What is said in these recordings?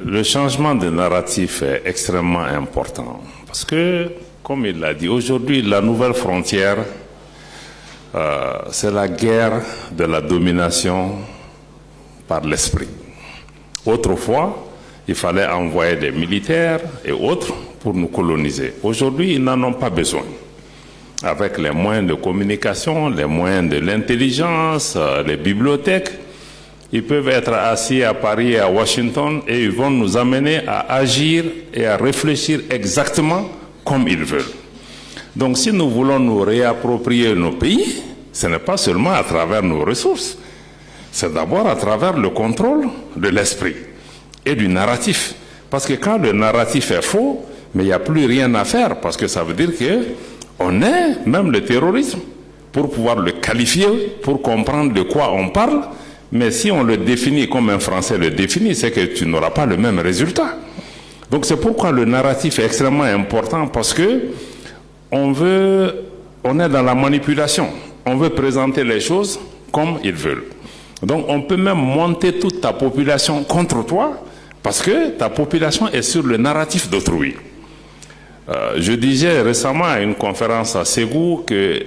Le changement de narratif est extrêmement important parce que, comme il l'a dit, aujourd'hui, la nouvelle frontière, c'est la guerre de la domination par l'esprit. Autrefois, il fallait envoyer des militaires et autres pour nous coloniser. Aujourd'hui, ils n'en ont pas besoin. Avec les moyens de communication, les moyens de l'intelligence, les bibliothèques, ils peuvent être assis à Paris et à Washington et ils vont nous amener à agir et à réfléchir exactement comme ils veulent. Donc si nous voulons nous réapproprier nos pays, ce n'est pas seulement à travers nos ressources, c'est d'abord à travers le contrôle de l'esprit et du narratif. Parce que quand le narratif est faux, mais il n'y a plus rien à faire, parce que ça veut dire qu'on est même le terrorisme, pour pouvoir le qualifier, pour comprendre de quoi on parle. Mais si on le définit comme un Français le définit, c'est que tu n'auras pas le même résultat. Donc c'est pourquoi le narratif est extrêmement important, parce que on est dans la manipulation. On veut présenter les choses comme ils veulent. Donc on peut même monter toute ta population contre toi, parce que ta population est sur le narratif d'autrui. Je disais récemment à une conférence à Ségou que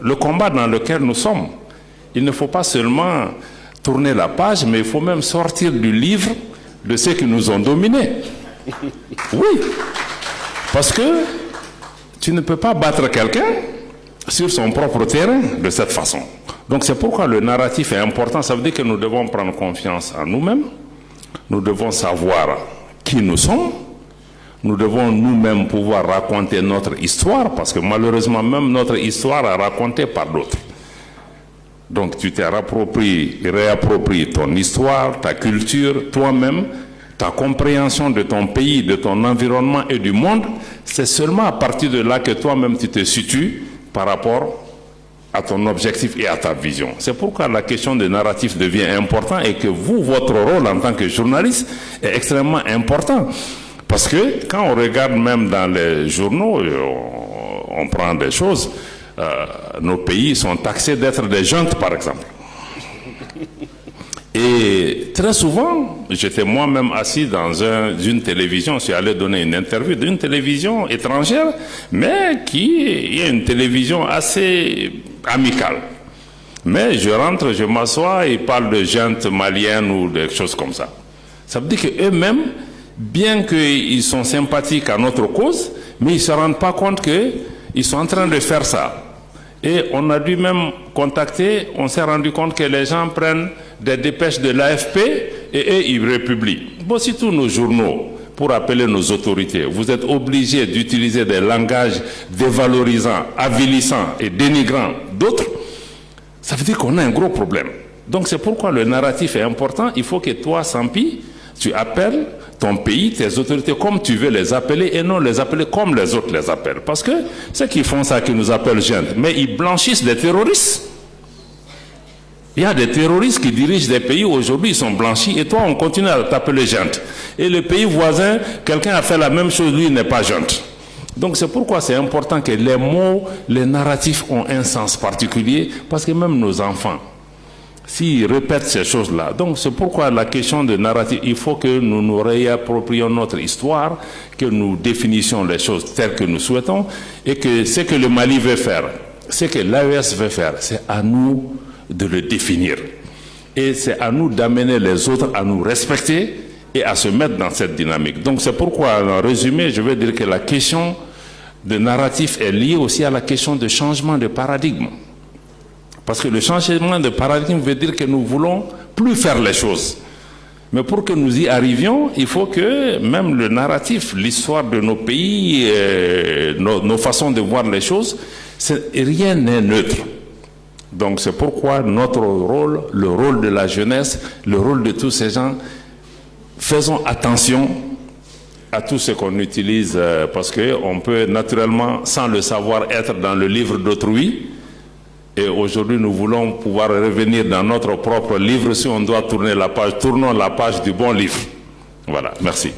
le combat dans lequel nous sommes, il ne faut pas seulement tourner la page, mais il faut même sortir du livre de ceux qui nous ont dominés. Oui, parce que tu ne peux pas battre quelqu'un sur son propre terrain de cette façon. Donc c'est pourquoi le narratif est important. Ça veut dire que nous devons prendre confiance en nous-mêmes, nous devons savoir qui nous sommes, nous devons nous-mêmes pouvoir raconter notre histoire, parce que malheureusement même notre histoire est racontée par d'autres. Donc tu t'es réappropries ton histoire, ta culture, toi-même, ta compréhension de ton pays, de ton environnement et du monde. C'est seulement à partir de là que toi-même tu te situes par rapport à ton objectif et à ta vision. C'est pourquoi la question de narratif devient importante et que vous, votre rôle en tant que journaliste est extrêmement important. Parce que quand on regarde même dans les journaux, on prend des choses, nos pays sont taxés d'être des juntes, par exemple. Et très souvent, j'étais moi-même assis dans une télévision, je suis allé donner une interview d'une télévision étrangère, mais qui est une télévision assez amicale. Mais je rentre, je m'assois, ils parlent de junte malienne ou des choses comme ça. Ça veut dire qu'eux-mêmes, bien qu'ils sont sympathiques à notre cause, mais ils ne se rendent pas compte qu'ils sont en train de faire ça. Et on a dû même contacter, on s'est rendu compte que les gens prennent des dépêches de l'AFP et eux, ils republient. Bon, si tous nos journaux, pour appeler nos autorités, vous êtes obligés d'utiliser des langages dévalorisants, avilissants et dénigrants d'autres, ça veut dire qu'on a un gros problème. Donc c'est pourquoi le narratif est important. Il faut que toi, Sampi, tu appelles ton pays, tes autorités comme tu veux les appeler et non les appeler comme les autres les appellent. Parce que ceux qui font ça, qui nous appellent jeunes, mais ils blanchissent des terroristes. Il y a des terroristes qui dirigent des pays aujourd'hui, ils sont blanchis et toi on continue à t'appeler jeunes. Et le pays voisin, quelqu'un a fait la même chose, lui il n'est pas jeune. Donc c'est pourquoi c'est important que les mots, les narratifs ont un sens particulier, parce que même nos enfants, s'ils répètent ces choses-là. Donc c'est pourquoi la question de narratif, il faut que nous nous réapproprions notre histoire, que nous définissions les choses telles que nous souhaitons, et que ce que le Mali veut faire, ce que l'AES veut faire, c'est à nous de le définir. Et c'est à nous d'amener les autres à nous respecter et à se mettre dans cette dynamique. Donc c'est pourquoi, en résumé, je vais dire que la question de narratif est liée aussi à la question de changement de paradigme. Parce que le changement de paradigme veut dire que nous ne voulons plus faire les choses. Mais pour que nous y arrivions, il faut que même le narratif, l'histoire de nos pays, nos façons de voir les choses, rien n'est neutre. Donc c'est pourquoi notre rôle, le rôle de la jeunesse, le rôle de tous ces gens, faisons attention à tout ce qu'on utilise, parce qu'on peut naturellement, sans le savoir, être dans le livre d'autrui. Et aujourd'hui, nous voulons pouvoir revenir dans notre propre livre. Si on doit tourner la page, tournons la page du bon livre. Voilà, merci.